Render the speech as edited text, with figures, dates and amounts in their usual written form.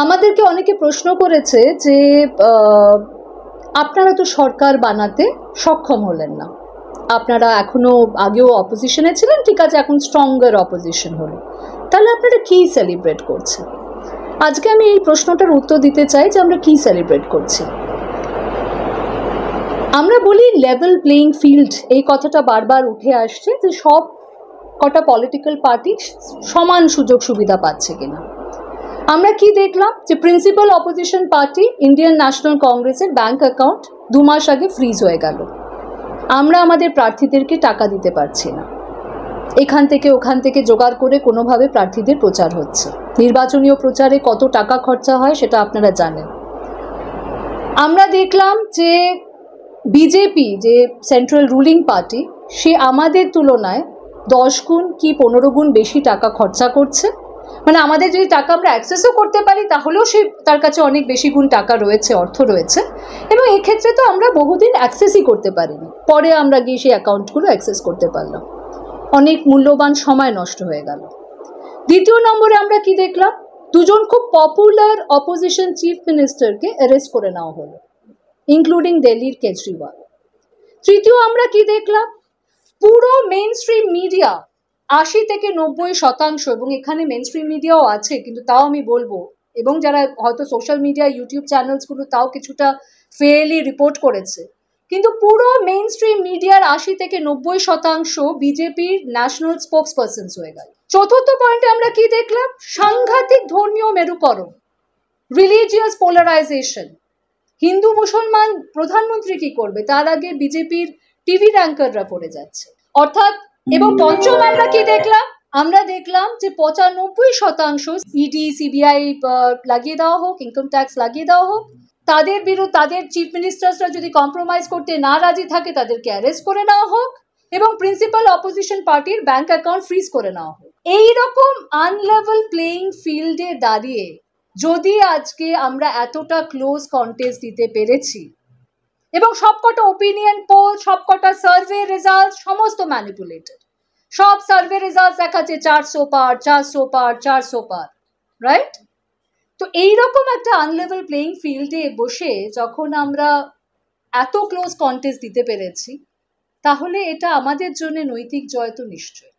আমাদেরকে অনেকে প্রশ্ন করেছে যে আপনারা তো সরকার বানাতে সক্ষম হলেন না, আপনারা এখনো আগেও অপোজিশনে ছিলেন, ঠিক আছে, এখন স্ট্রঙ্গার অপোজিশন হলো, তাহলে আপনারা কি সেলিব্রেট করছেন? আজকে আমি এই প্রশ্নটার উত্তর দিতে চাই যে আমরা কি সেলিব্রেট করছি। আমরা বলি লেভেল প্লেইং ফিল্ড, এই কথাটা বারবার উঠে আসছে যে সব কটা পলিটিক্যাল পার্টি সমান সুযোগ সুবিধা পাচ্ছে কিনা। আমরা কি দেখলাম যে principal opposition party Indian national কংগ্রেসের ব্যাংক অ্যাকাউন্ট 2 মাস আগে ফ্রিজ হয়ে গেল। আমরা আমাদের প্রার্থীদেরকে টাকা দিতে পারছি না, এখান থেকে ওখান থেকে জোগাড় করে কোনোভাবে প্রার্থীদের প্রচার হচ্ছে। নির্বাচনীয় প্রচারে কত টাকা খরচা হয় সেটা আপনারা জানেন। আমরা দেখলাম যে বিজেপি, যে সেন্ট্রাল রুলিং পার্টি, সে আমাদের তুলনায় 10 গুণ কি 15 গুণ বেশি টাকা খরচা করছে। মানে আমাদের যদি টাকা আমরা অ্যাক্সেসও করতে পারি তাহলেও সে তার কাছে অনেক বেশি গুণ টাকা রয়েছে, অর্থ রয়েছে, এবং এক্ষেত্রে তো আমরা বহুদিন অ্যাক্সেসই করতে পারিনি, পরে আমরা গিয়ে সেই অ্যাকাউন্টগুলো অ্যাক্সেস করতে পারলাম। অনেক মূল্যবান সময় নষ্ট হয়ে গেল। দ্বিতীয় নম্বরে আমরা কি দেখলাম, দুজন খুব পপুলার অপোজিশন চিফ মিনিস্টারকে অ্যারেস্ট করে নেওয়া হলো, ইনক্লুডিং দিল্লির কেজরিওয়াল। তৃতীয় আমরা কি দেখলাম, পুরো মেইন স্ট্রিম মিডিয়া 80 থেকে 90%, এবং এখানে মেইন স্ট্রিম মিডিয়াও আছে কিন্তু তাও আমি বলবো, এবং যারা হয়তো সোশ্যাল মিডিয়া ইউটিউব চ্যানেলসগুলো তাও কিছুটা ফেয়ারলি রিপোর্ট করেছে, কিন্তু পুরো মেইন স্ট্রিম মিডিয়ার 80 থেকে 90% বিজেপির ন্যাশনাল স্পোক্স পার্সনস হয়ে গেল। চতুর্থ পয়েন্টে আমরা কি দেখলাম, সাংঘাতিক ধর্মীয় মেরুকরণ, রিলিজিয়াস পোলারাইজেশন। হিন্দু মুসলমান প্রধানমন্ত্রী কি করবে তার আগে বিজেপির টিভি র্যাঙ্কাররা পড়ে যাচ্ছে, অর্থাৎ। এবং পঞ্চম আমরা কি দেখলাম, আমরা দেখলাম যে 95% ইডি সিবিআই লাগিয়ে দেওয়া হোক, ইনকাম ট্যাক্স লাগিয়ে দেওয়া হোক, তাদের বিরুদ্ধে তাদের চিফ মিনিস্টার্সরা যদি কম্প্রোমাইজ করতে না রাজি থাকে তাদেরকে অ্যারেস্ট করে নেওয়া হোক, এবং প্রিন্সিপাল অপোজিশন পার্টির ব্যাংক অ্যাকাউন্ট ফ্রিজ করে নেওয়া হোক। এইরকম আনলেভেল প্লেইং ফিল্ডে দাঁড়িয়ে যদি আজকে আমরা এতটা ক্লোজ কন্টেস্ট দিতে পেরেছি, এবং সবকটা ওপিনিয়ন পোল, সবকটা সার্ভে রেজাল্ট সমস্ত ম্যানিপুলেটেড, সব সার্ভে রেজাল্ট দেখাচ্ছে 400 পার 400 পার 400 পার, রাইট? তো এইরকম একটা আনলেভেল প্লেইং ফিল্ডে বসে যখন আমরা এত ক্লোজ কন্টেস্ট দিতে পেরেছি, তাহলে এটা আমাদের জন্য নৈতিক জয় তো নিশ্চয়।